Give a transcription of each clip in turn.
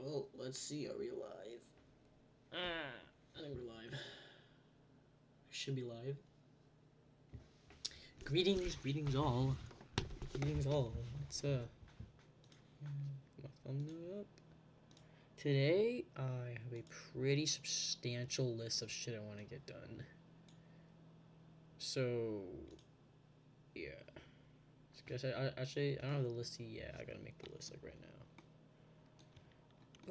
Well, let's see. Are we live? I think we're live. Should be live. Greetings all. Greetings all. Let's my thumbnail up. Today I have a pretty substantial list of shit I want to get done. So yeah. Guess I actually I don't have the list yet. I gotta make the list like right now.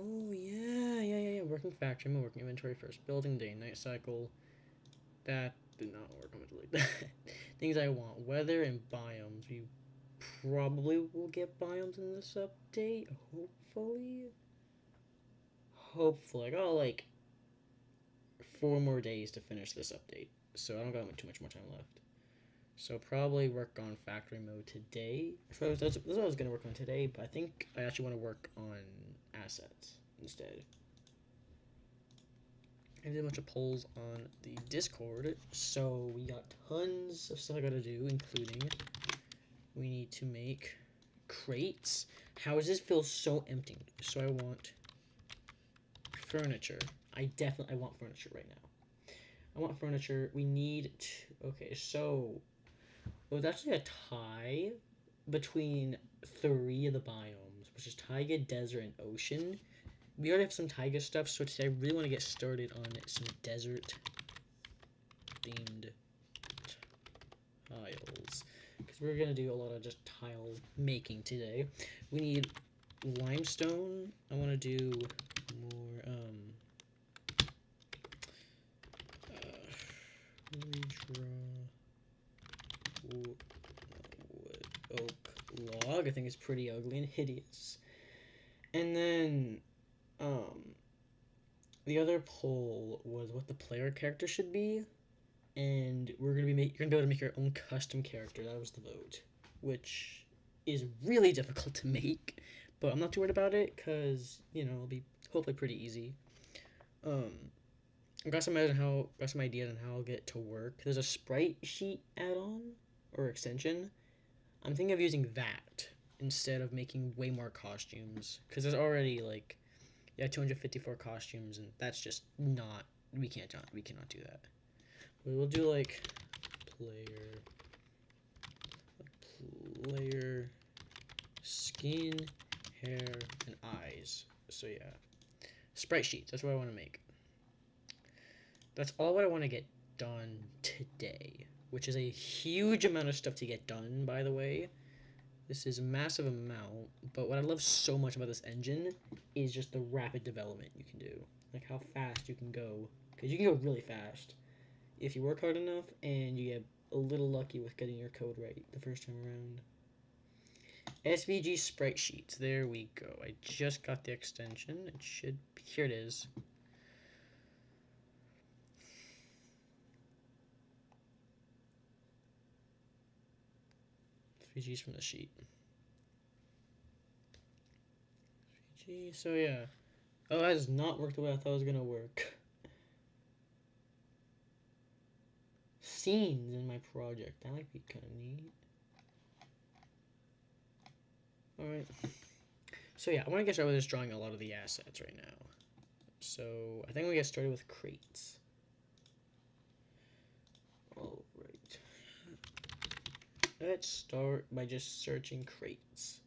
Oh yeah. Working factory, I'm working inventory first. Building day, night cycle. That did not work. I'm gonna delete that. Things I want. Weather and biomes. We probably will get biomes in this update. Hopefully. Hopefully. I got like 4 more days to finish this update. So I don't got too much more time left. So probably work on factory mode today. So that's what I was gonna work on today, but I think I actually want to work on assets instead. I did a bunch of polls on the Discord, so we got tons of stuff I gotta do, including we need to make crates. Houses feel so empty, so I want furniture. I want furniture right now. I want furniture. We need to, okay, so it was actually a tie between 3 of the biomes, which is taiga, desert, and ocean. We already have some taiga stuff, so today I really want to get started on some desert themed tiles, because we're gonna do a lot of just tile making today. We need limestone. I want to do more really draw wood, oak log. I think it's pretty ugly and hideous. And then the other poll was what the player character should be, and you're gonna be able to make your own custom character. That was the vote, which is really difficult to make, but I'm not too worried about it because it'll be hopefully pretty easy. I got some ideas on how I'll get to work. There's a sprite sheet add-on or extension. I'm thinking of using that instead of making way more costumes, because there's already 254 costumes, and that's just not we cannot do that. We will do player skin, hair, and eyes. So yeah, sprite sheets. That's what I want to make. That's all what I want to get done today, which is a huge amount of stuff to get done, by the way. This is a massive amount, but what I love so much about this engine is just the rapid development you can do. Like how fast you can go, because you can go really fast if you work hard enough and you get a little lucky with getting your code right the first time around. SVG sprite sheets. There we go. I just got the extension. It should be, here it is. SVG's from the sheet. SVG. So yeah. Oh, that does not work the way I thought it was gonna work. Scenes in my project. That might be kind of neat. Alright. So yeah, I want to get started with just drawing a lot of the assets right now. So I think we get started with crates. Alright. Let's start by just searching crates.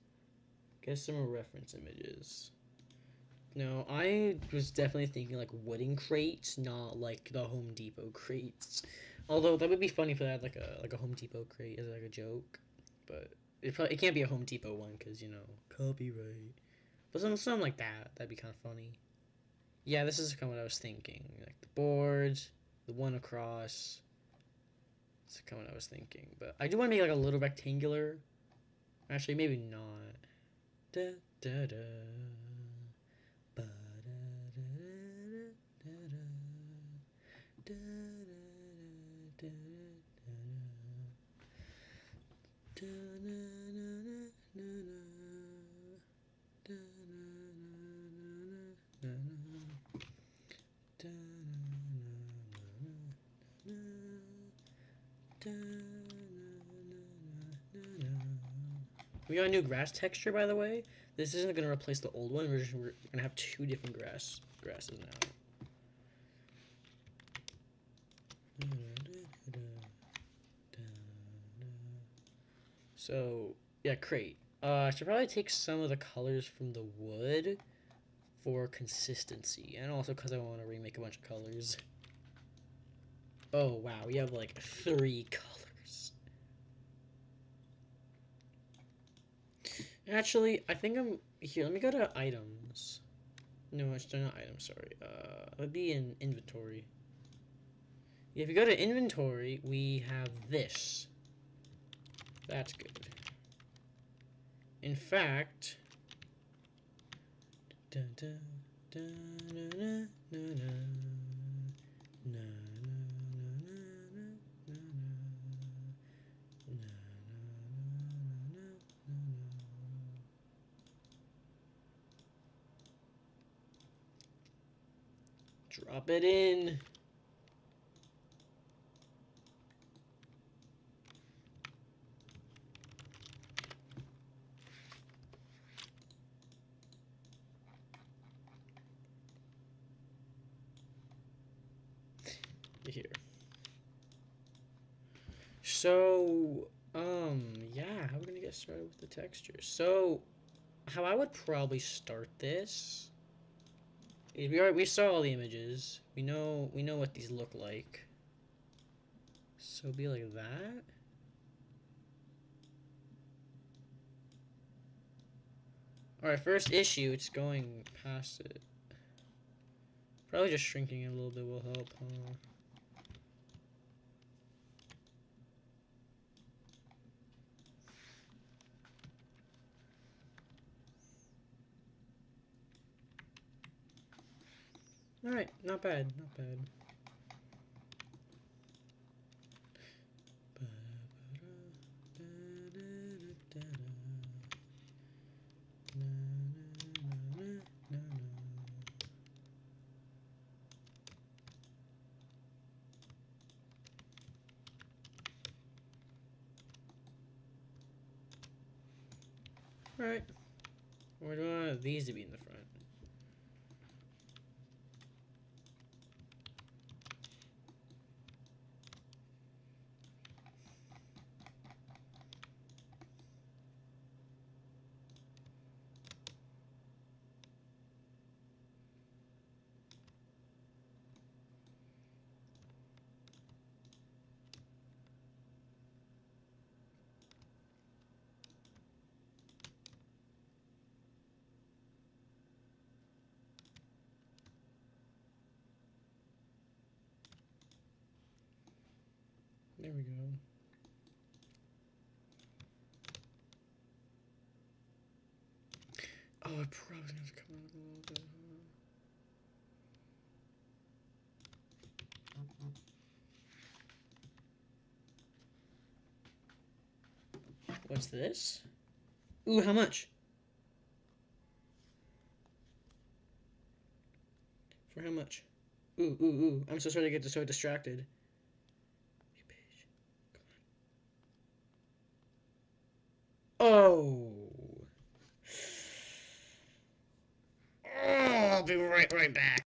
Get some reference images. No, I was definitely thinking like wooden crates, not like the Home Depot crates. Although that would be funny if I had like a Home Depot crate as like a joke, but it can't be a Home Depot one because copyright. But something like that, that'd be kind of funny. Yeah, this is kind of what I was thinking. Like the boards, the one across. That's kind of what I was thinking. But I do want to make like a little rectangular. Actually, maybe not. Da da da. Ba da da da da da da da We got a new grass texture, by the way. This isn't gonna replace the old one. We're gonna have two different grasses now. So yeah, crate. I should probably take some of the colors from the wood for consistency, and also because I want to remake a bunch of colors. Oh wow, we have like 3 colors. Actually, I think I'm here. Let me go to items. No, it's not items. Sorry. It'd be in inventory. If you go to inventory, we have this. That's good. In fact, dun, dun, dun, dun, dun, dun, dun. Drop it in. Here. So, yeah, how are we gonna get started with the textures? So, how I would probably start this is we saw all the images. We know what these look like. So be like that. Alright, first issue, it's going past it. Probably just shrinking it a little bit will help, huh? Alright, not bad, not bad. Alright. Or do I want these to be in the front? There we go. Oh, it probably has to come out a little bit. What's this? Ooh, how much? For how much? Ooh, ooh, ooh. I'm so sorry to get so distracted. Oh. Oh, I'll be right back.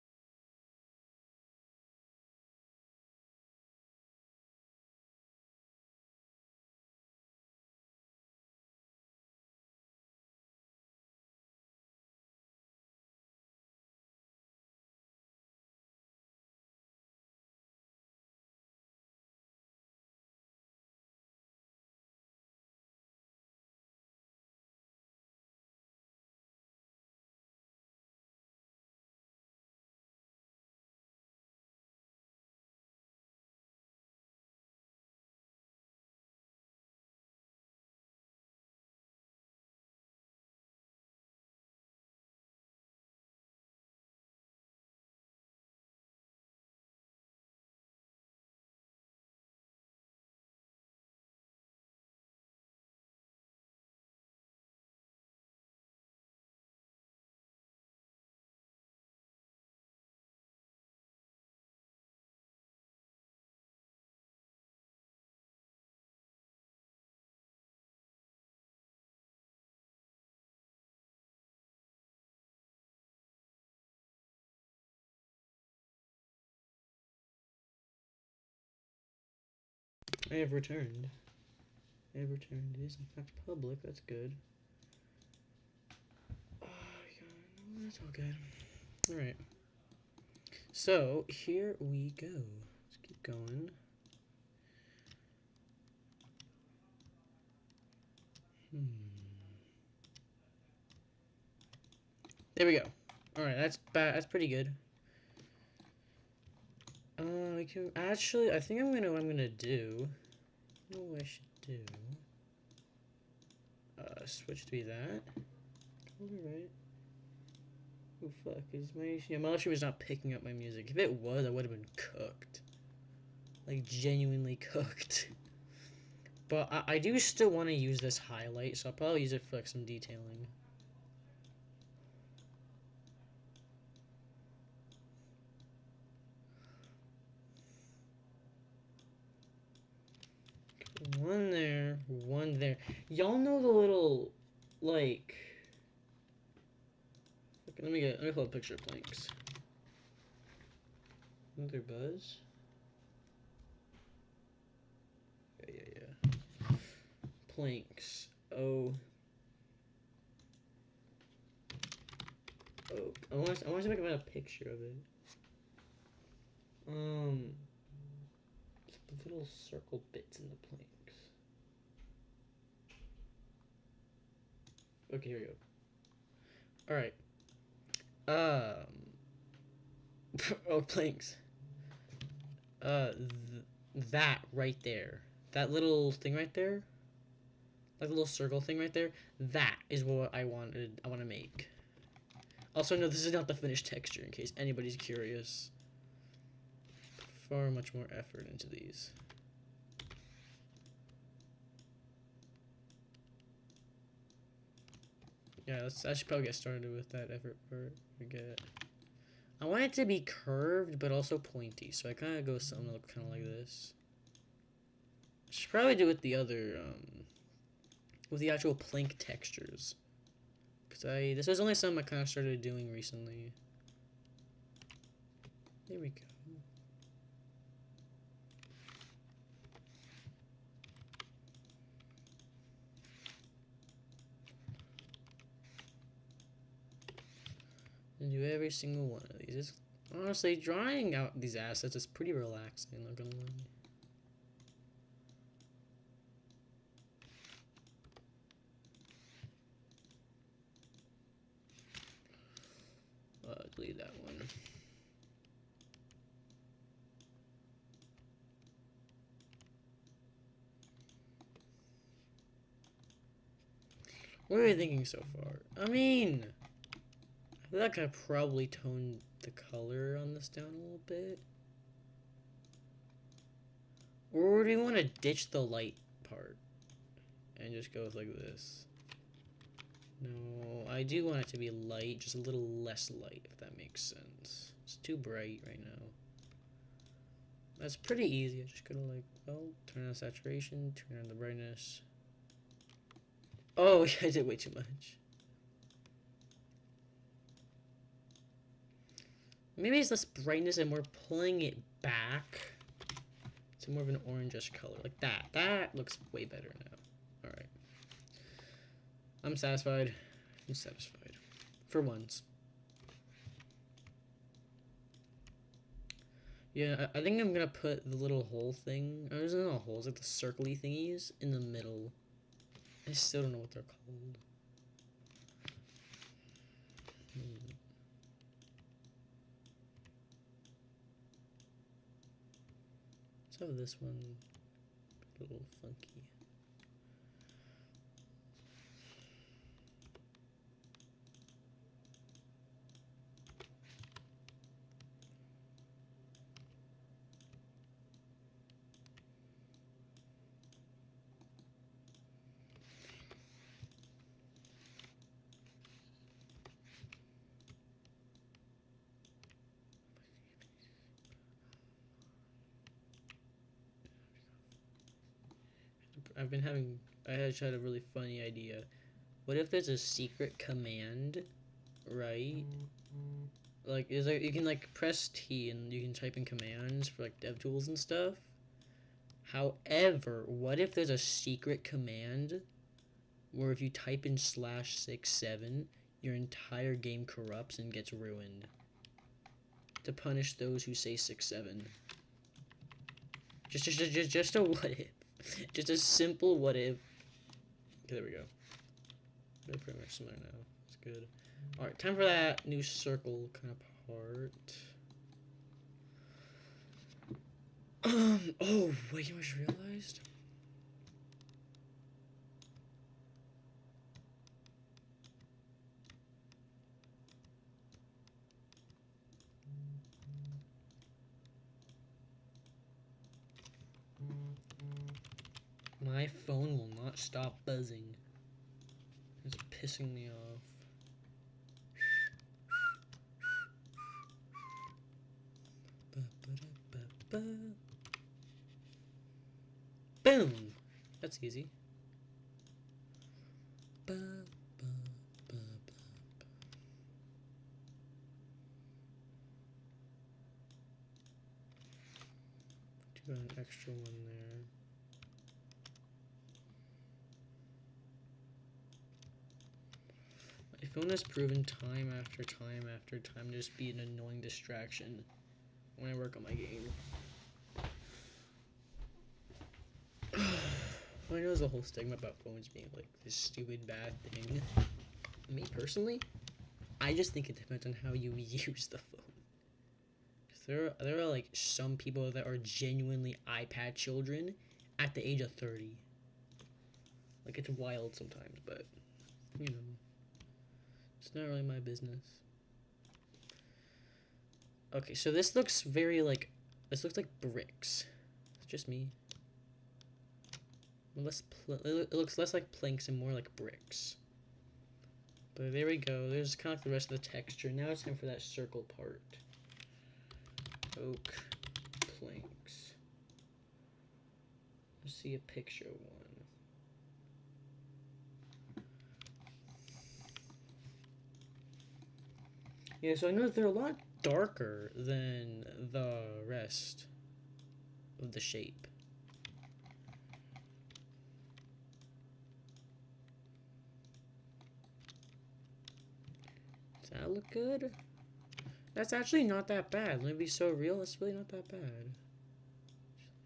I have returned. I have returned. It is in fact public. That's good. Oh, yeah, no, that's all good. Alright. So, here we go. Let's keep going. There we go. Alright, that's pretty good. I can actually, I think what I'm gonna do. I know what I should do. Switch to be that. Color, right? Oh fuck, is my live stream is not picking up my music. If it was, I would have been cooked. Like, genuinely cooked. But I do still want to use this highlight, so I'll probably use it for like some detailing. One there, one there. Y'all know the little, like... Okay, let me pull a picture of planks. Another buzz. Yeah. Planks. Oh. I want to see if I can find a picture of it. The little circle bits in the planks. Okay, here we go. Alright. Oh, planks. That right there. That little thing right there. Like a little circle thing right there. That is what I want to make. Also, no, this is not the finished texture, in case anybody's curious. Far much more effort into these. Yeah, I should probably get started with that effort part. I want it to be curved, but also pointy, so I kind of go something look kind of like this. I should probably do it with the other, with the actual plank textures. Because this was only something I kind of started doing recently. There we go. And do every single one of these. It's, honestly, drawing out these assets is pretty relaxing, not gonna lie. Delete that one. What are you thinking so far? I mean, I feel like I probably toned the color on this down a little bit. Or do you want to ditch the light part and just go with like this? No, I do want it to be light, just a little less light, if that makes sense. It's too bright right now. That's pretty easy. I just gotta like, well, turn on saturation, turn on the brightness. Oh, I did way too much. Maybe it's less brightness and we're pulling it back to more of an orangish color. Like that. That looks way better now. Alright. I'm satisfied. I'm satisfied. For once. Yeah, I think I'm gonna put the little hole thing. There's no holes, like the circly thingies in the middle. I still don't know what they're called. Let's have this one a little funky. I had tried a really funny idea. What if there's a secret command, right? Like, you can like press T and you can type in commands for like DevTools and stuff. However, what if there's a secret command where if you type in /67, your entire game corrupts and gets ruined? To punish those who say 67. Just a what if. Just a simple what if. Okay, there we go. They're pretty much similar now. It's good. Alright, time for that new circle kind of part. Oh, wait, you know what I just realized? My phone will not stop buzzing. It's pissing me off. Boom! That's easy. Do an extra one there. My phone has proven time after time after time to just be an annoying distraction when I work on my game. I know there's a whole stigma about phones being like this stupid bad thing. Me personally, I just think it depends on how you use the phone. There are like some people that are genuinely iPad children at the age of 30. Like, it's wild sometimes, but you know, it's not really my business. Okay, so this looks very like, this looks like bricks. It's just me. It looks less like planks and more like bricks. But there we go. There's kind of like the rest of the texture. Now it's time for that circle part. Oak planks. Let's see a picture of one. Yeah, so I noticed they're a lot darker than the rest of the shape. Does that look good? That's actually not that bad. Let me be so real, it's really not that bad.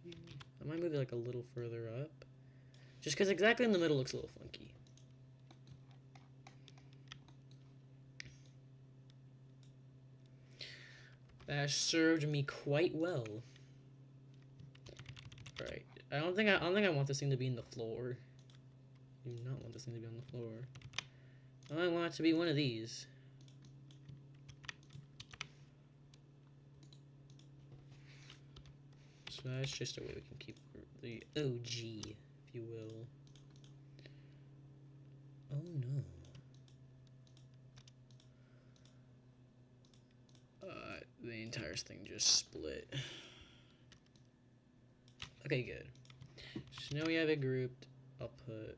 I might move it like a little further up. Just because exactly in the middle looks a little funky. That served me quite well. Alright. I don't think I want this thing to be in the floor. I do not want this thing to be on the floor. I want it to be one of these. So that's just a way we can keep the OG, if you will. Oh no. The entire thing just split. Okay, good. So now we have it grouped. I'll put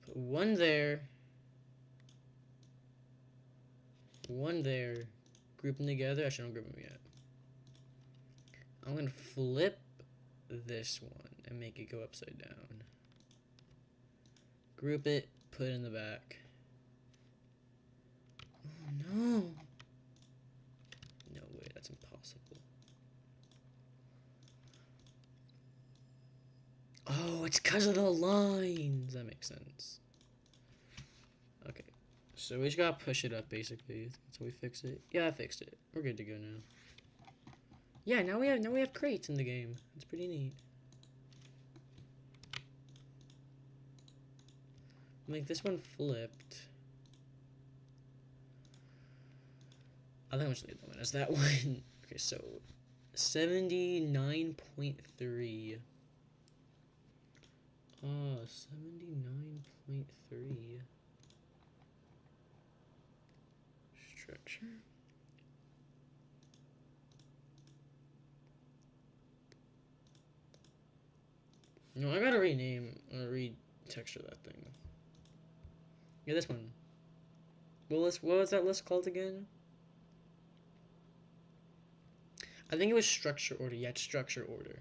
one there, one there, group them together. I shouldn't group them yet. I'm gonna flip this one and make it go upside down. Group it, put it in the back. Oh no! No way, that's impossible. Oh, it's because of the lines! That makes sense. Okay, so we just gotta push it up basically. That's how we fix it. Yeah, I fixed it. We're good to go now. Yeah, now we have crates in the game. It's pretty neat. Make this one flipped. I think I'm just leave that one as that one. Okay, so 79.3. Oh, 79.3. Structure. No, I gotta rename or retexture that thing. Yeah, this one. What was that list called again? I think it was structure order. Yeah, it's structure order.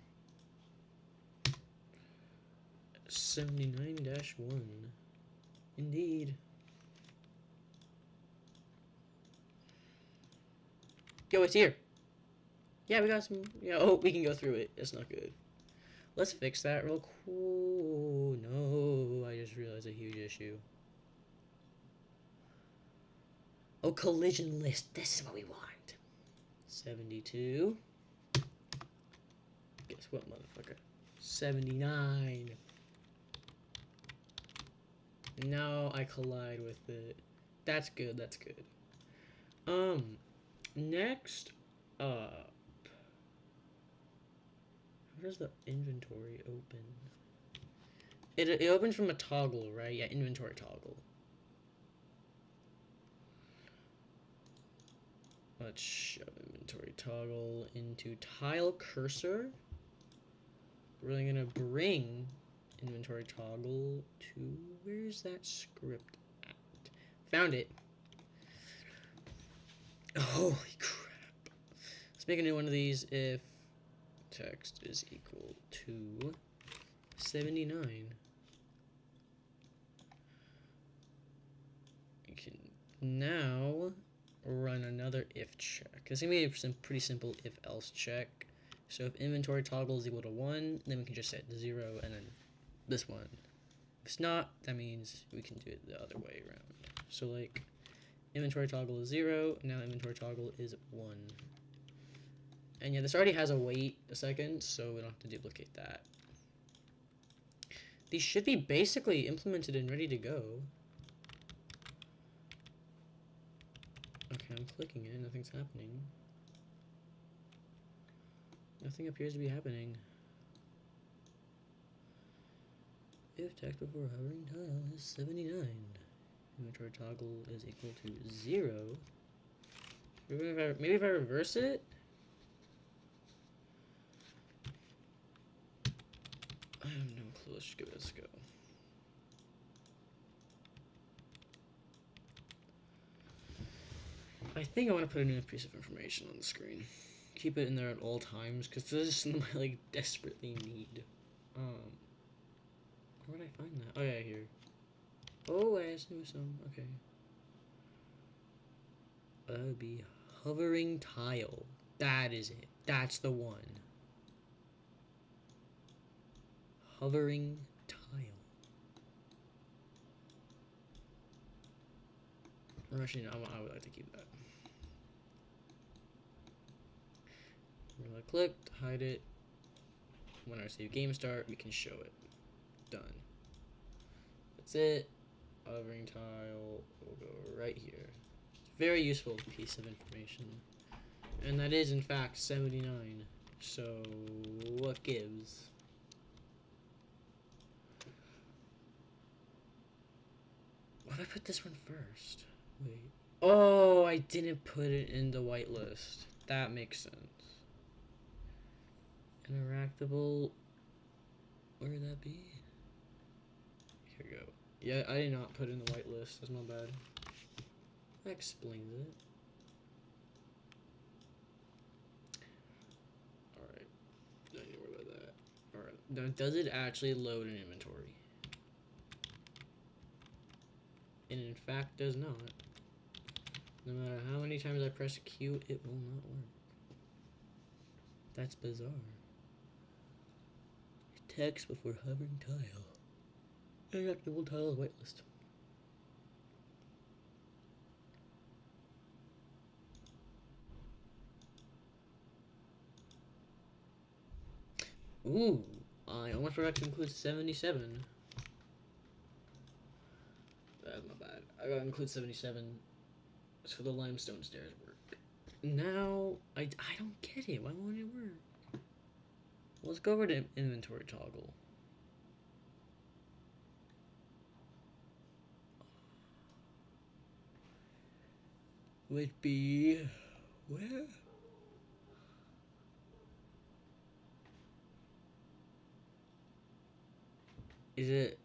79-1. Indeed. Yo, it's here. Yeah, we got some. Yeah, oh, we can go through it. That's not good. Let's fix that real cool. No, I just realized a huge issue. Oh, collision list. This is what we want. 72. Guess what, motherfucker? 79. No, I collide with it. That's good, that's good. Next up. How does the inventory open? It opens from a toggle, right? Yeah, inventory toggle. Let's shove inventory toggle into tile cursor. We're really gonna bring inventory toggle to, where's that script at? Found it. Holy crap. Let's make a new one of these if text is equal to 79. You can now run another if check. This is gonna be a pretty simple if else check. So if inventory toggle is equal to 1, then we can just set 0 and then this one. If it's not, that means we can do it the other way around. So like inventory toggle is 0, now inventory toggle is 1. And yeah, this already has a wait a second, so we don't have to duplicate that. These should be basically implemented and ready to go. Okay, I'm clicking it, nothing's happening. Nothing appears to be happening. If text before hovering tile is 79, inventory toggle is equal to 0. Maybe if I reverse it? I have no clue. Let's just give this a go. I think I want to put a new piece of information on the screen. Keep it in there at all times, because this is something I like desperately need. Where would I find that? Oh yeah, here. Oh, I just knew some. Okay. That would be hovering tile. That is it. That's the one. Hovering tile. Or actually, no, I would like to keep that. We're gonna click, hide it. When I save game start, we can show it. Done. That's it. Hovering tile will go right here. Very useful piece of information. And that is in fact 79. So what gives? Why did I put this one first? Wait. Oh, I didn't put it in the whitelist. That makes sense. Interactable. Where would that be? Here we go. Yeah, I did not put it in the whitelist. That's not bad. That explains it. Alright. Don't need to worry about that. Alright. Now, does it actually load an inventory? And in fact does not. No matter how many times I press Q, it will not work. That's bizarre. Text before hovering tile. Interactable tile whitelist. Ooh, I almost forgot to include 77. That's my bad. I gotta include 77 so the limestone stairs work. Now, I don't get it. Why won't it work? Let's go over to inventory toggle. Would be where? Is it?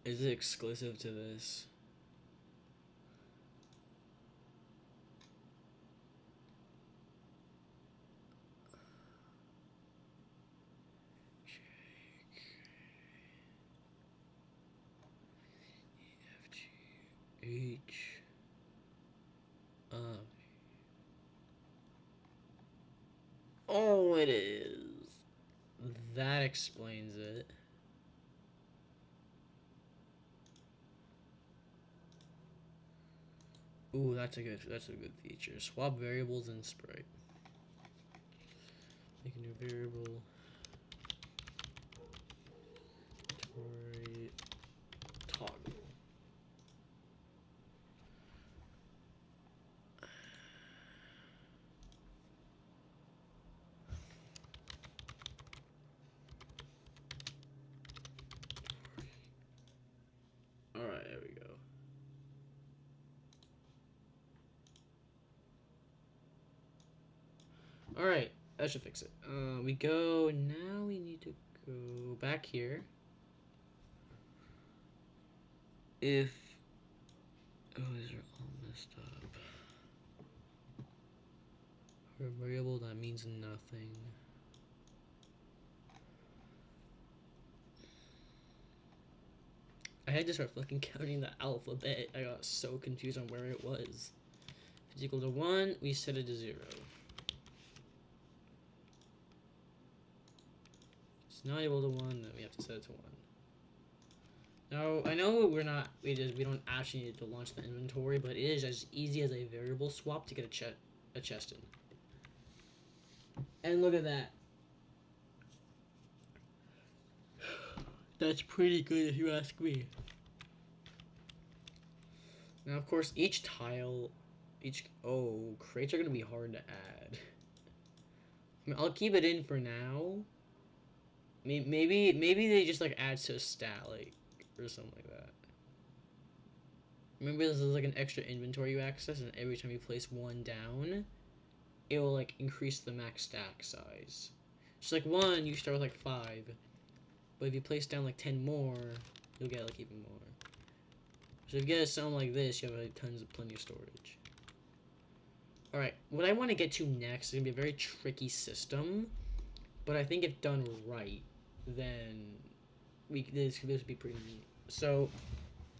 Is it exclusive to this? H. Oh, it is. That explains it. Ooh, that's a good feature. Swap variables in sprite. Make a new variable. Toggle. Alright, there we go. Alright, that should fix it. Now we need to go back here. If... Oh, these are all messed up. For a variable, that means nothing. I had to start fucking counting the alphabet. I got so confused on where it was. If it's equal to 1, we set it to 0. If it's not equal to 1, then we have to set it to 1. Now, I know we don't actually need to launch the inventory, but it is as easy as a variable swap to get a chest in. And look at that. That's pretty good if you ask me. Now, of course, each tile, crates are going to be hard to add. I mean, I'll keep it in for now. Maybe they just, like, add to a stat, like, or something like that. Remember, this is, like, an extra inventory you access, and every time you place one down, it will, like, increase the max stack size. Just like 1, you start with, like, 5. But if you place down, like, 10 more, you'll get, like, even more. So if you get something like this, you have like plenty of storage. Alright, what I want to get to next is going to be a very tricky system, but I think if done right, then this would be pretty neat. So,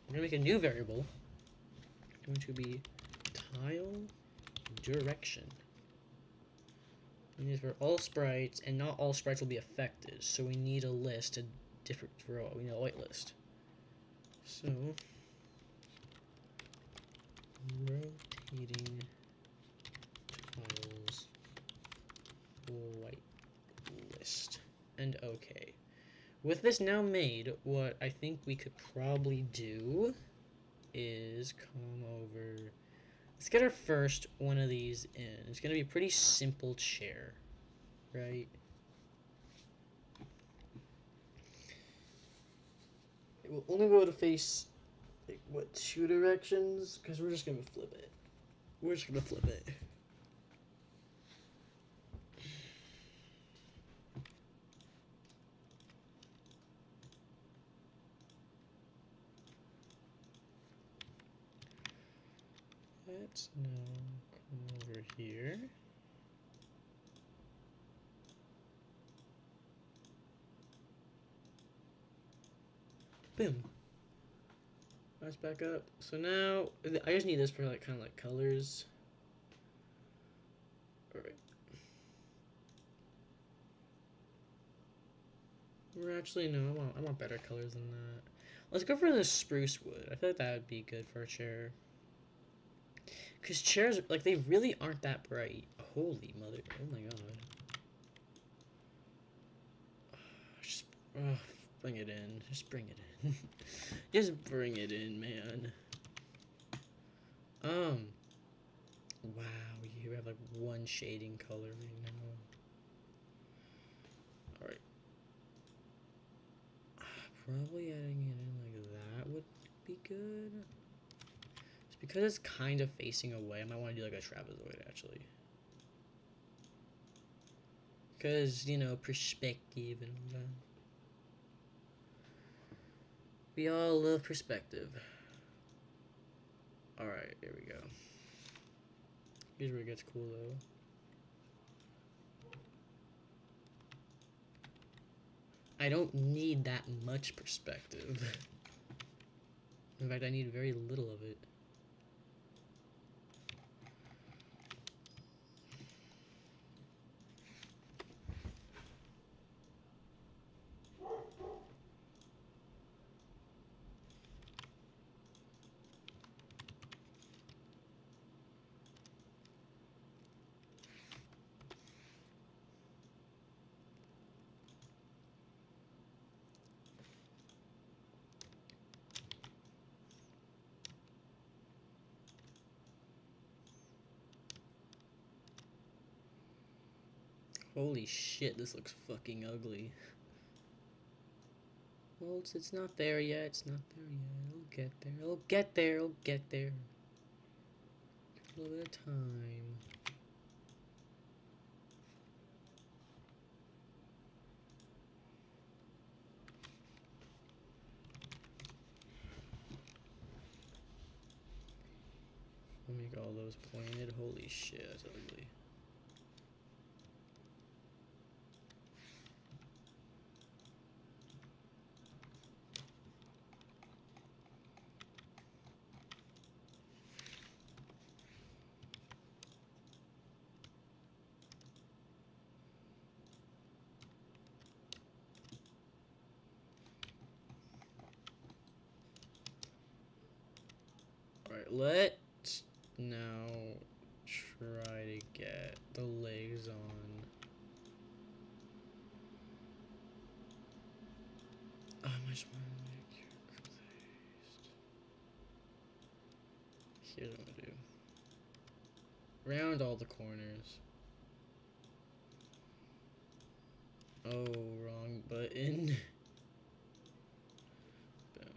we're going to make a new variable. It's going to be tile direction. And these for all sprites, and not all sprites will be affected, so we need a list, we need a whitelist. So, rotating tiles white list, and okay. With this now made, what I think we could probably do is come over. Let's get our first one of these in. It's gonna be a pretty simple chair, right? It will only be able to face like what, 2 directions? Because we're just gonna flip it. We're just gonna flip it. Let's now come over here. Boom. Let's back up. So now, I just need this for like kind of like colors. Alright. We're actually, no, I want better colors than that. Let's go for the spruce wood. I feel like that would be good for a chair. Because chairs, like, they really aren't that bright. Holy mother. Oh my god. Just, bring it in. Just bring it in. Just bring it in, man. Wow, you have like one shading color right now. Alright. Probably adding it in like that would be good. Just because it's kind of facing away, I might want to do like a trapezoid actually. Because, you know, perspective and all We all love perspective. Alright, here we go. Here's where it gets cool though. I don't need that much perspective. In fact, I need very little of it. Holy shit, this looks fucking ugly. Well, it's not there yet, it's not there yet. It'll get there, it'll get there, it'll get there. Take a little bit of time. I'll make all those pointed. Holy shit, that's ugly. Alright, let's now try to get the legs on. Oh, I just want to make you replaced. Here's what I'm gonna do. Round all the corners. Oh, wrong button. Boom.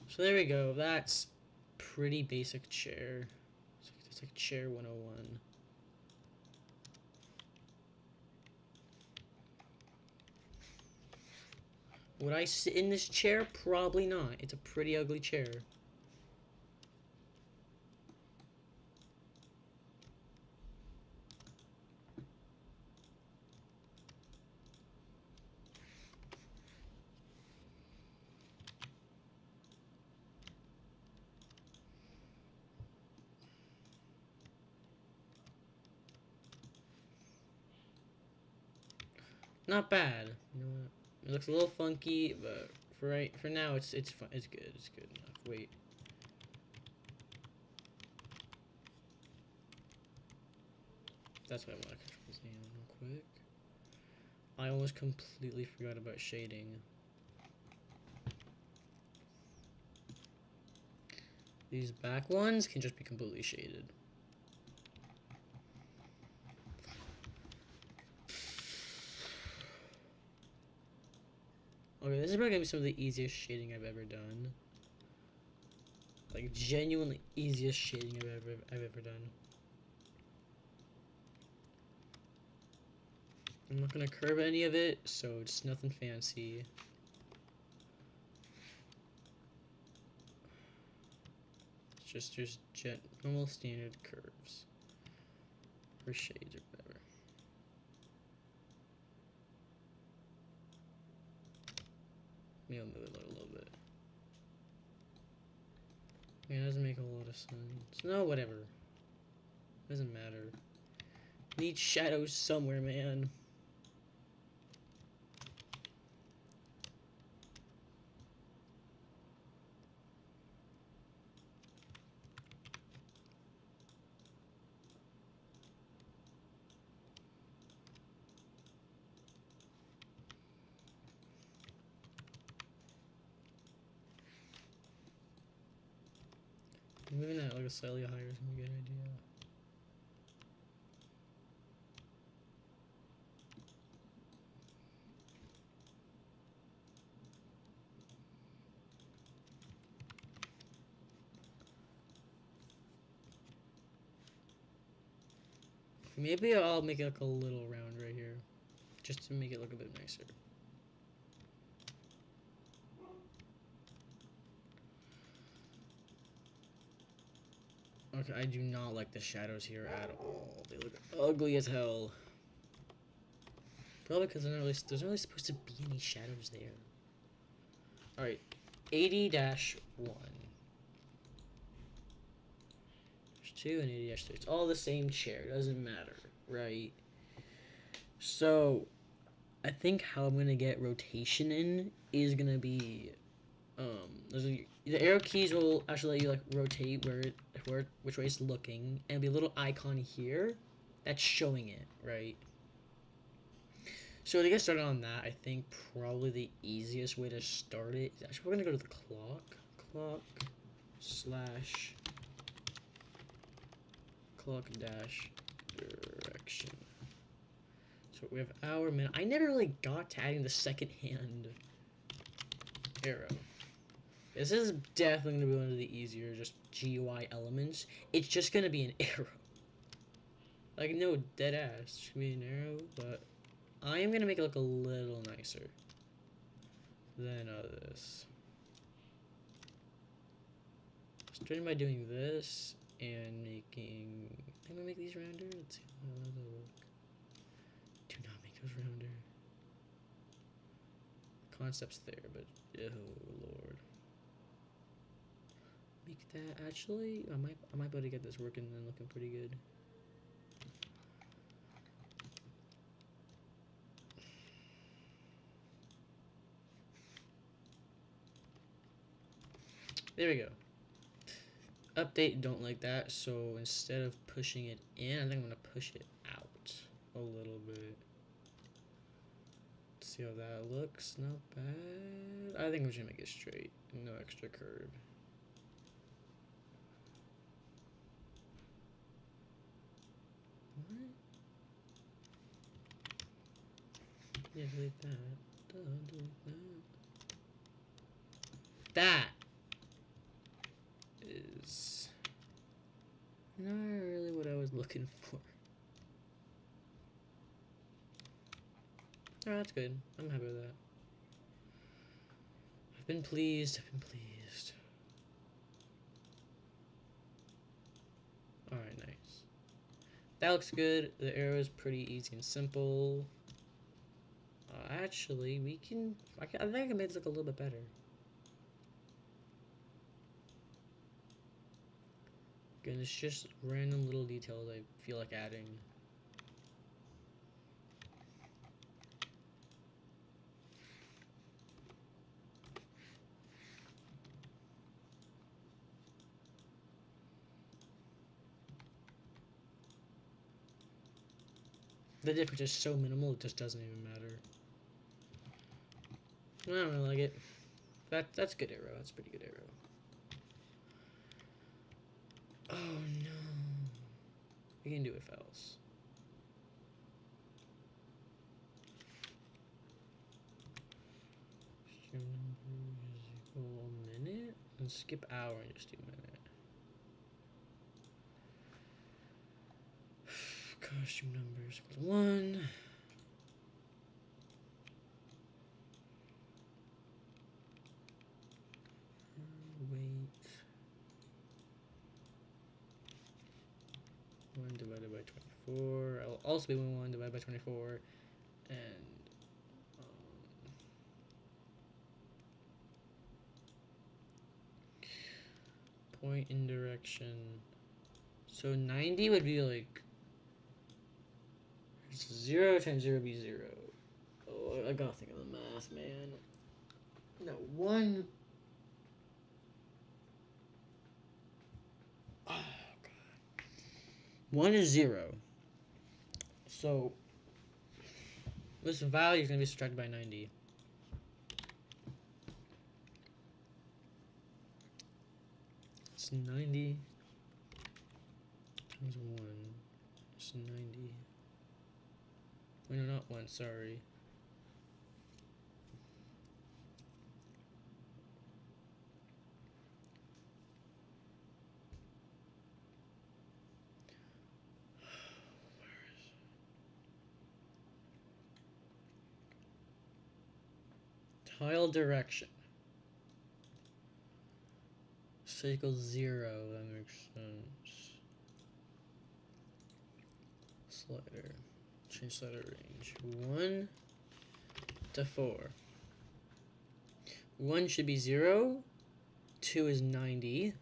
So there we go. That's pretty basic chair. It's like chair 101. Would I sit in this chair? Probably not. It's a pretty ugly chair. Not bad. You know what? It looks a little funky, but for now it's fun. It's good. It's good enough. Wait. That's what I want to control Z on real quick. I almost completely forgot about shading. These back ones can just be completely shaded. Okay, this is probably gonna be some of the easiest shading I've ever done. Like genuinely easiest shading I've ever done. I'm not gonna curve any of it, so it's nothing fancy. It's just normal standard curves or shades or whatever. Maybe I'll move it a little bit. Yeah, it doesn't make a lot of sense. No, whatever. Doesn't matter. Need shadows somewhere, man. moving that like a slightly higher is gonna be a good idea. Maybe I'll make it like a little round right here, just to make it look a bit nicer. Okay, I do not like the shadows here at all. They look ugly as hell. Probably because there's not really supposed to be any shadows there. Alright, 80-1. There's 2 and 80-3. It's all the same chair, doesn't matter, right? So, I think how I'm gonna get rotation in is gonna be, the arrow keys will actually let you like rotate which way it's looking, and be a little icon here that's showing it, right? So to get started on that, I think probably the easiest way to start it is actually we're gonna go to the clock dash direction. So we have hour, minute. I never really got to adding the second hand arrow. This is definitely gonna be one of the easier just GUI elements. It's just gonna be an arrow. Like, no, dead ass. It's gonna be an arrow, but I am gonna make it look a little nicer than this. Starting by doing this and making. I'm gonna make these rounder. Let's see how they look. Do not make those rounder. Concept's there, but oh lord. Make that actually. I might be able to get this working and looking pretty good. There we go. Update don't like that, so instead of pushing it in, I think I'm gonna push it out a little bit. See how that looks. Not bad. I think I'm just gonna make it straight. No extra curve. What? Yeah, delete that. Delete that. That is not really what I was looking for. Oh, that's good. I'm happy with that. I've been pleased. Alright, nice. That looks good. The arrow is pretty easy and simple. Actually, we can... I think I can make this look a little bit better. Again, it's just random little details I feel like adding. The difference is so minimal, it just doesn't even matter. I don't really like it. That's good arrow. That's a pretty good arrow. Oh no. We can do if else. Stream number is equal a minute. And skip hour and just do minute. Costume numbers equals 1. Wait. 1 divided by 24. I'll also be 1 divided by 24. And point in direction. So 90 would be like 0 times 0 would be 0. Oh, I gotta think of the math, man. No, 1. Oh, God. 1 is 0. So this value is going to be subtracted by 90. It's 90 times 1. It's 90. Wait, no, not 1, sorry. Tile direction. So equals 0, that makes sense. Slider. Change slider range. 1 to 4. 1 should be 0. 2 is 90.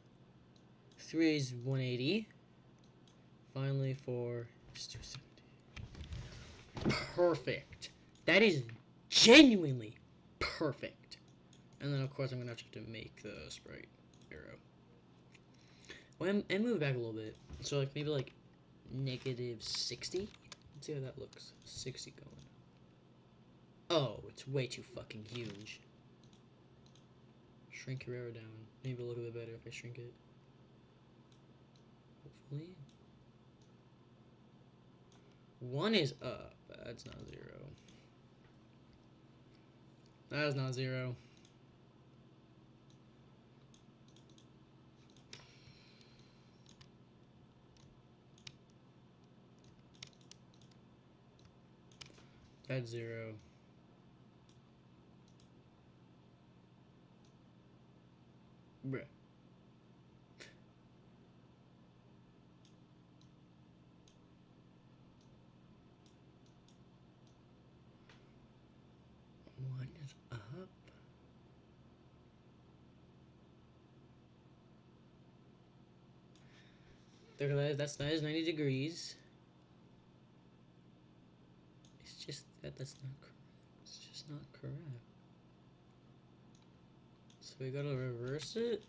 3 is 180. Finally, 4 is 270. Perfect. That is genuinely perfect. And then, of course, I'm going to have to make the sprite arrow. Well, and move back a little bit. So, like, maybe, like, negative 60? Let's see how that looks. 60 going. Oh, it's way too fucking huge. Shrink your arrow down. Maybe it'll look a bit better if I shrink it. Hopefully. 1 is up. That's not 0. That is not 0. That's 0. Bruh. One is up. That is 90 degrees. It's just that's not correct. It's just not correct. So we gotta reverse it.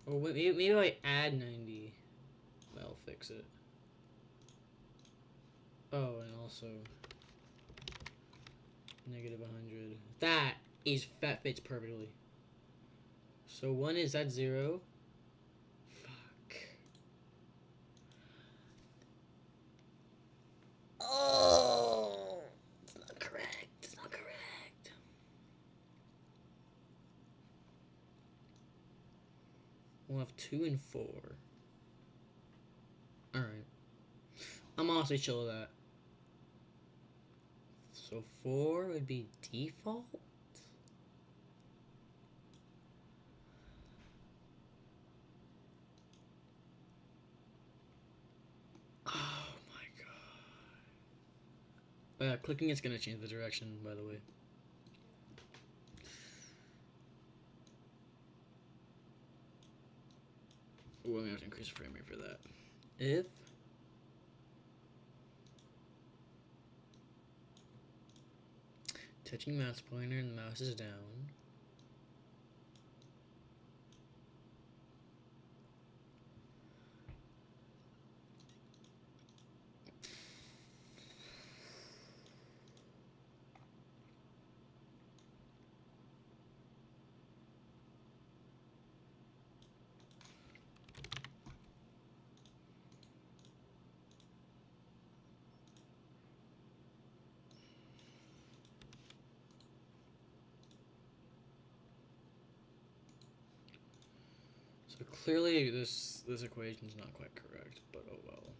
Or maybe I add 90. That'll fix it. Oh, and also negative 100. That fits perfectly. So 1 is at 0. Fuck. Oh, it's not correct. It's not correct. We'll have 2 and 4. Alright. I'm honestly chill with that. So 4 would be default? Oh my god. Clicking it's gonna change the direction, by the way. Ooh, I'm gonna have to increase the frame rate for that. If touching mouse pointer and the mouse is down. So clearly this equation is not quite correct, but oh well.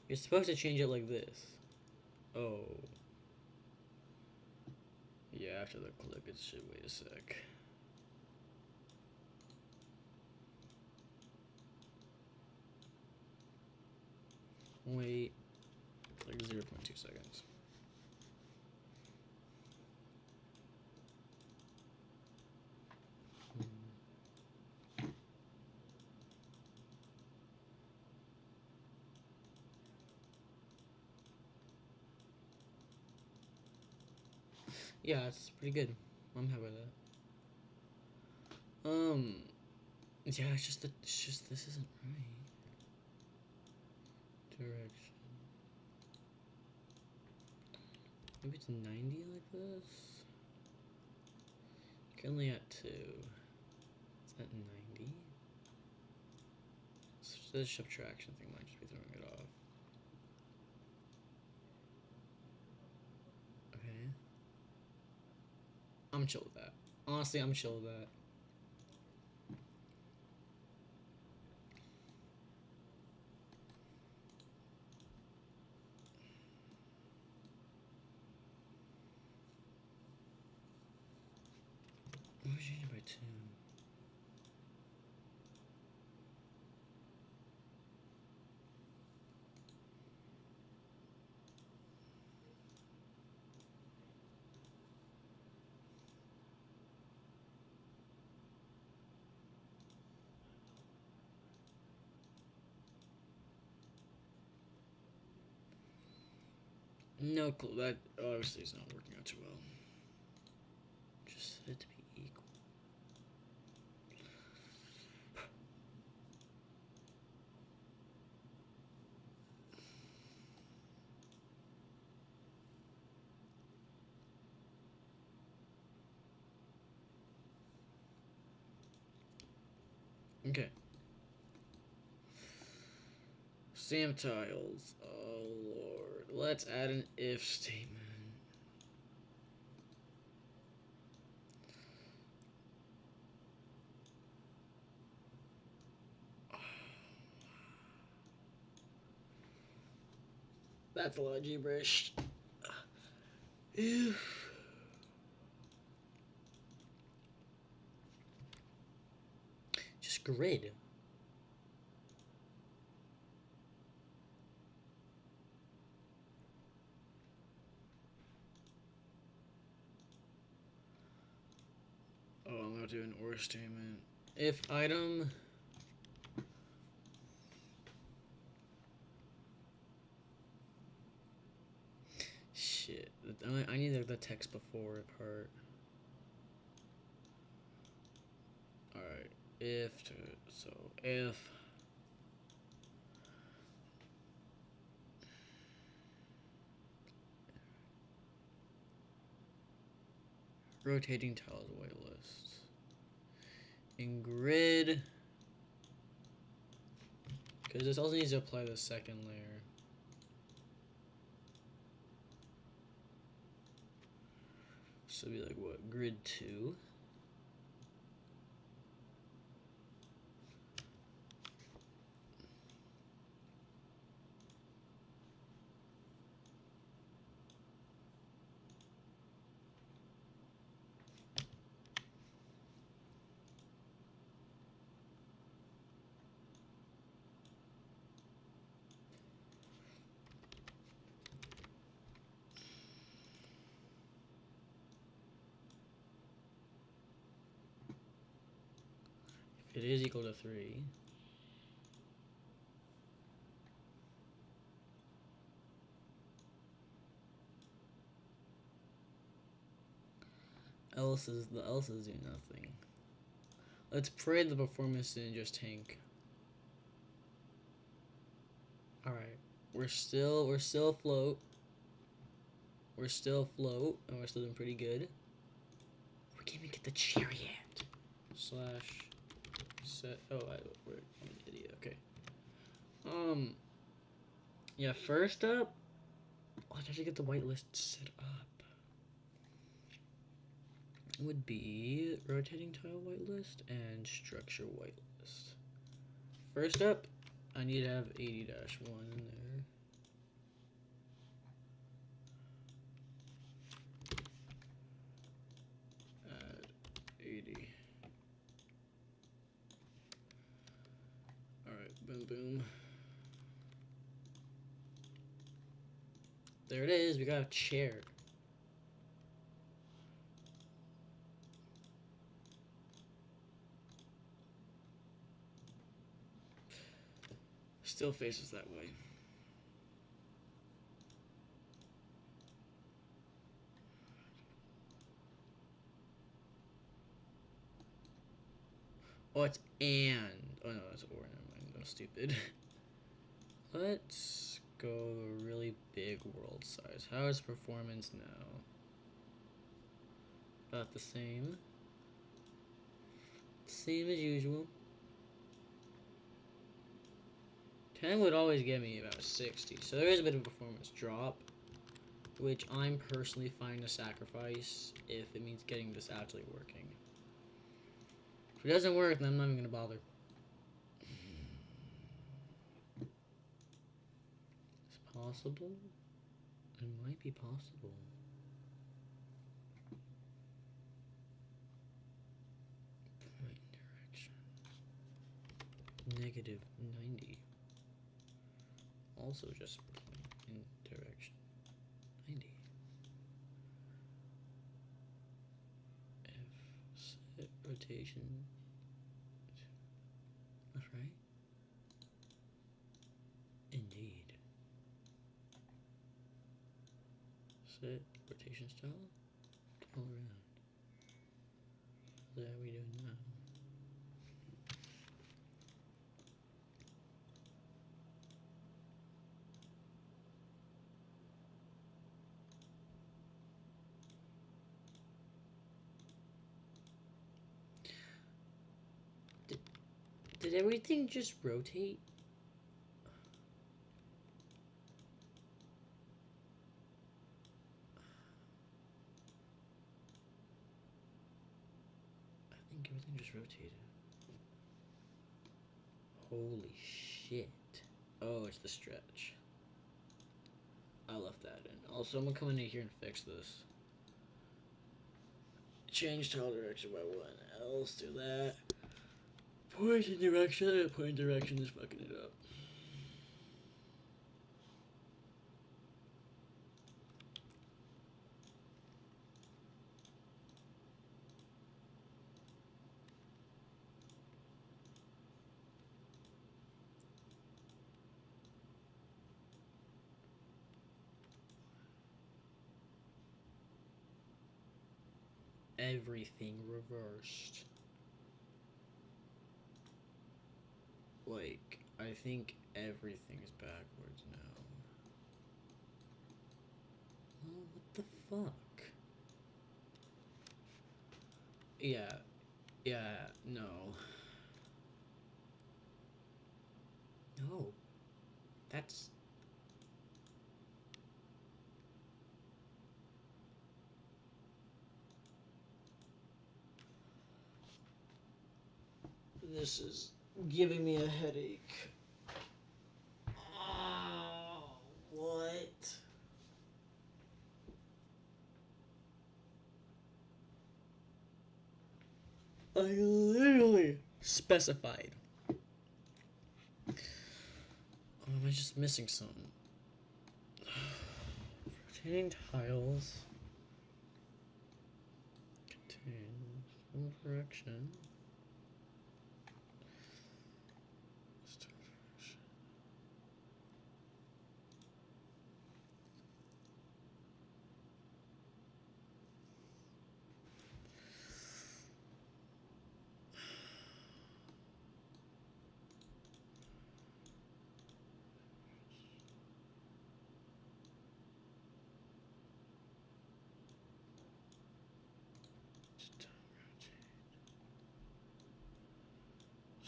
You're supposed to change it like this. Oh. Yeah, after the click it should wait a sec. Wait like 0.2 seconds. Yeah, it's pretty good. I'm happy with that. Yeah, it's just this isn't right. Direction. Maybe it's 90 like this. Currently at 2. Is that 90? So the subtraction thing might just be throwing it off. Okay. I'm chill with that. Honestly, I'm chill with that. What was changing by 2? No clue. That obviously is not working out too well. Just set it to be equal. Okay. Sam tiles. Oh lord. Let's add an if statement. That's a lot of gibberish. If just grid. Oh, I'm gonna do an or statement. If item shit. I need the text before part. Alright. If rotating tiles whitelist. In grid, because this also needs to apply the second layer. So it'd be like what? Grid 2. If it is equal to 3. The else's do nothing. Let's pray the performance didn't just tank. Alright. We're still afloat. We're still afloat, and we're still doing pretty good. We can't even get the chariot. Slash set. Oh, I'm an idiot. Okay. Yeah. First up, let's actually get the whitelist set up. Would be rotating tile whitelist and structure whitelist. First up, I need to have 80-1 in there. Add 80. Alright, boom, boom. There it is, we got a chair. Still faces that way. Oh, it's and. Oh no, that's or. Never mind. I'm stupid. Let's go really big world size. How is performance now? About the same. Same as usual. 10 would always get me about 60, so there is a bit of a performance drop, which I'm personally fine to sacrifice if it means getting this actually working. If it doesn't work, then I'm not even gonna bother. It's possible. It might be possible. Point direction. Negative 90. Also just point in direction 90. F set rotation left, right. Indeed. Set rotation style all around. What are we doing now? Did everything just rotate? I think everything just rotated. Holy shit. Oh, it's the stretch. I left that in. Also, I'm gonna come in here and fix this. Change tile direction by 1. Else do that. Point in direction. Point in direction is fucking it up. Everything reversed. Like, I think everything is backwards now. Oh, what the fuck? Yeah, no. No. That's... This is giving me a headache. Oh, what? I literally specified. Or am I just missing something? Rotating tiles. Contain full correction.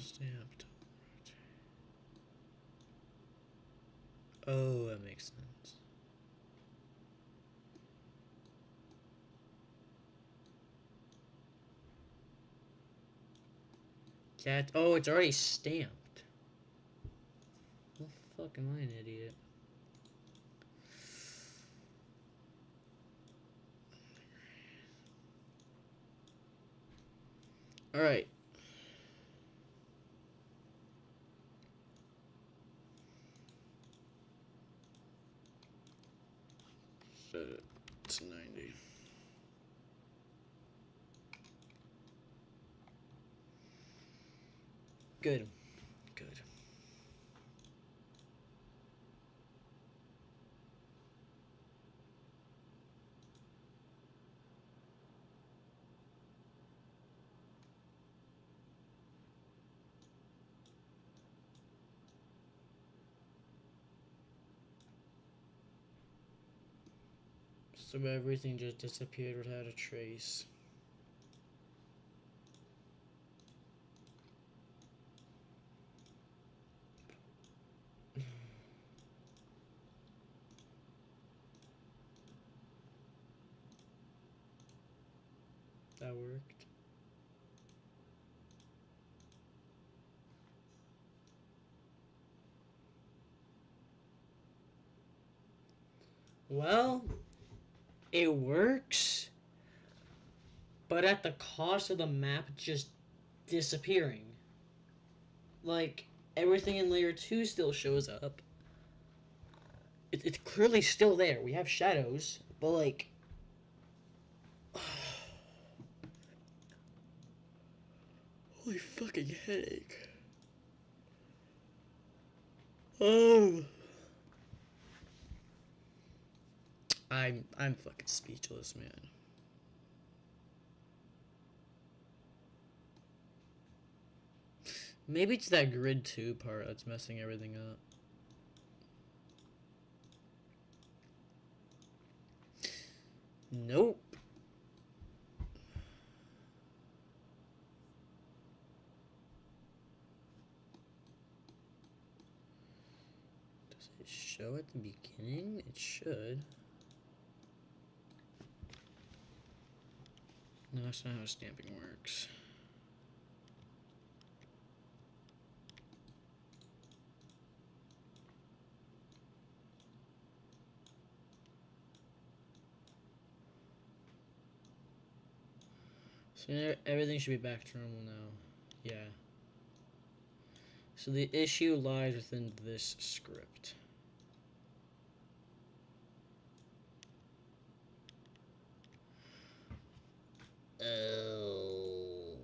Stamped. Oh, that makes sense. Cat. Oh, it's already stamped. What the fuck am I an idiot? Alright. Set it to 90. Good. Good. So everything just disappeared without a trace. that worked. Well, it works, but at the cost of the map just disappearing. Like, everything in layer 2 still shows up. It's clearly still there. We have shadows, but like... Holy fucking headache. Oh... I'm fucking speechless, man. Maybe it's that grid 2 part that's messing everything up. Nope. Does it show at the beginning? It should. No, that's not how stamping works. So everything should be back to normal now. Yeah. So the issue lies within this script. Oh,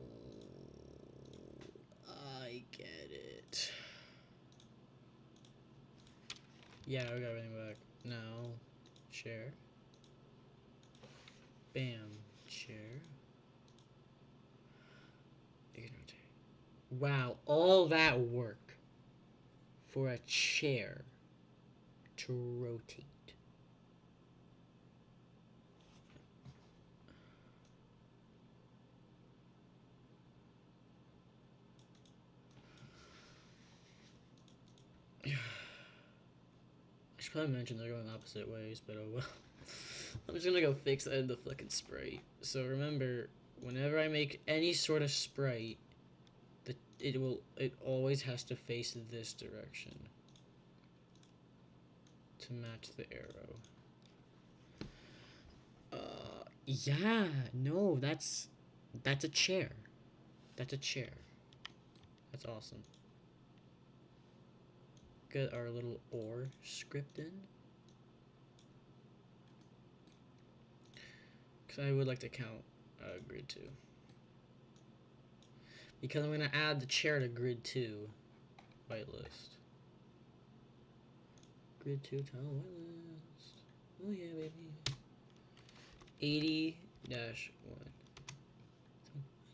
I get it. Yeah, we got everything back. Now, share. Bam, share. Wow, all that work for a chair to rotate. I should probably mention they're going opposite ways, but oh well. I'm just gonna go fix the fucking sprite. So remember, whenever I make any sort of sprite, it always has to face this direction to match the arrow. Yeah, no, that's a chair. That's a chair. That's awesome. Get our little OR script in. Because I would like to count grid 2. Because I'm going to add the chair to grid 2 white list. Grid 2 tile white list. Oh yeah, baby. 80-1.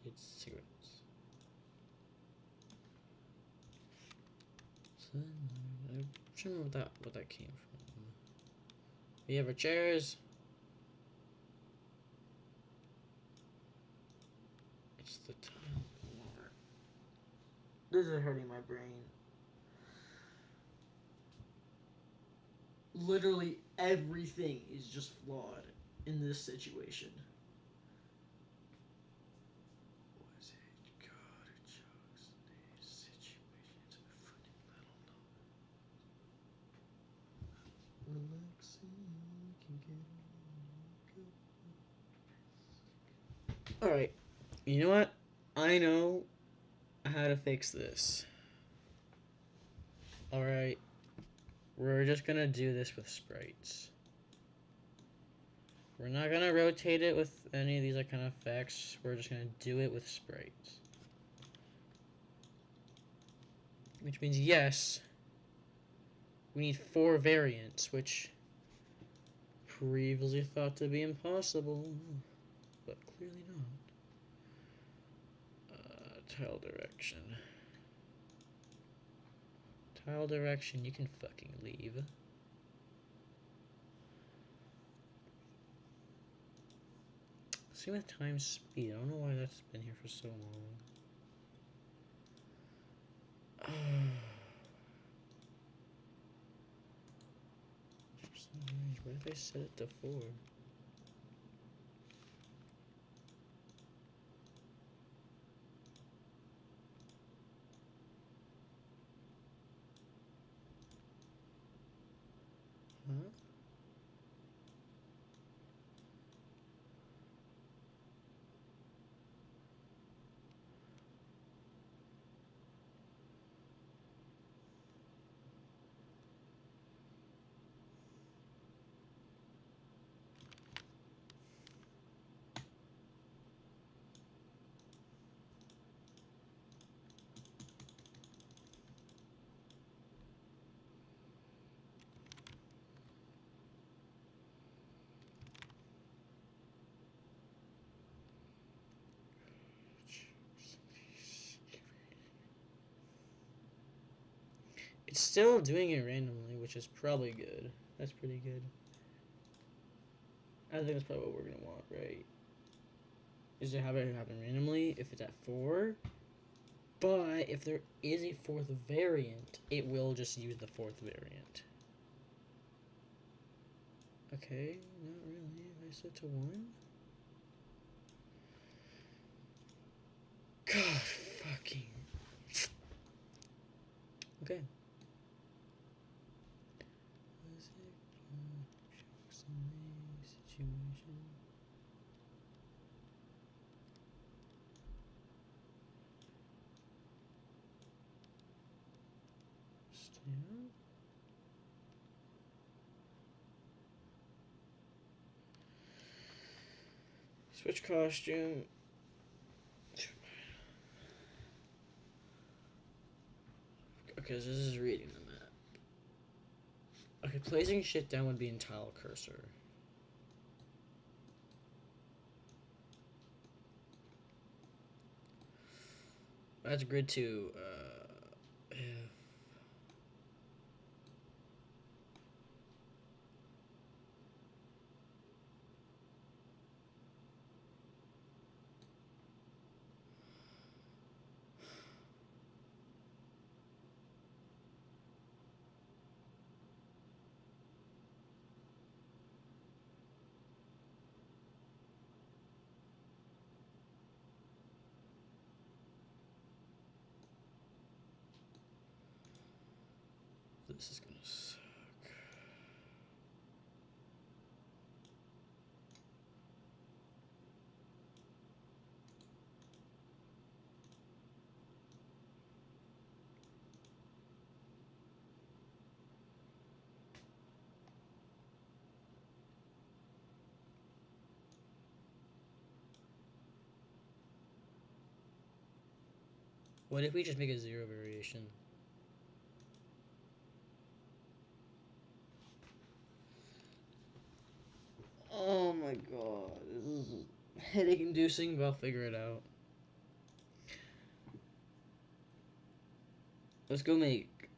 It's cigarettes. So, I'm trying to remember what that came from. We have our chairs. It's the tile. This is hurting my brain. Literally everything is just flawed in this situation. Was it God who chose these situations of freaking Alright, you know what? I know how to fix this. Alright, we're just gonna do this with sprites. We're not gonna rotate it with any of these kind of effects. We're just gonna do it with sprites. Which means, yes, we need 4 variants, which previously thought to be impossible, but clearly not. Tile direction. Tile direction, you can fucking leave. Same with time speed. I don't know why that's been here for so long. Where did I set it to 4? It's still doing it randomly, which is probably good. That's pretty good. I think that's probably what we're gonna want, right? Is to have it happen randomly if it's at 4. But if there is a 4th variant, it will just use the 4th variant. Okay, not really. If I set to 1. God fucking. Okay. Situation. Stand. Switch costume. Okay, so this is reading the map. Okay, placing shit down would be in tile cursor. That's grid 2. This is gonna suck. What if we just make a 0 variation? Oh my god, this is headache inducing, but I'll figure it out. Let's go make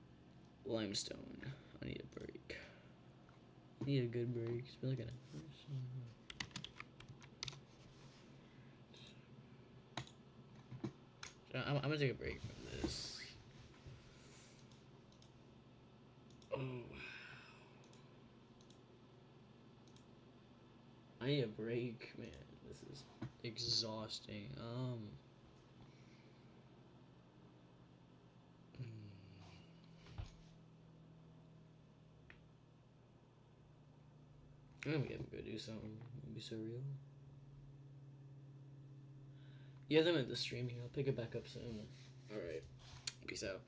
limestone. I need a break. I need a good break. It's been like I'm gonna take a break from this. Oh wow. I need a break, man. This is exhausting. I'm gonna go do something. It'd be so real. Yeah, them at the streaming. I'll pick it back up soon. Alright. Peace out.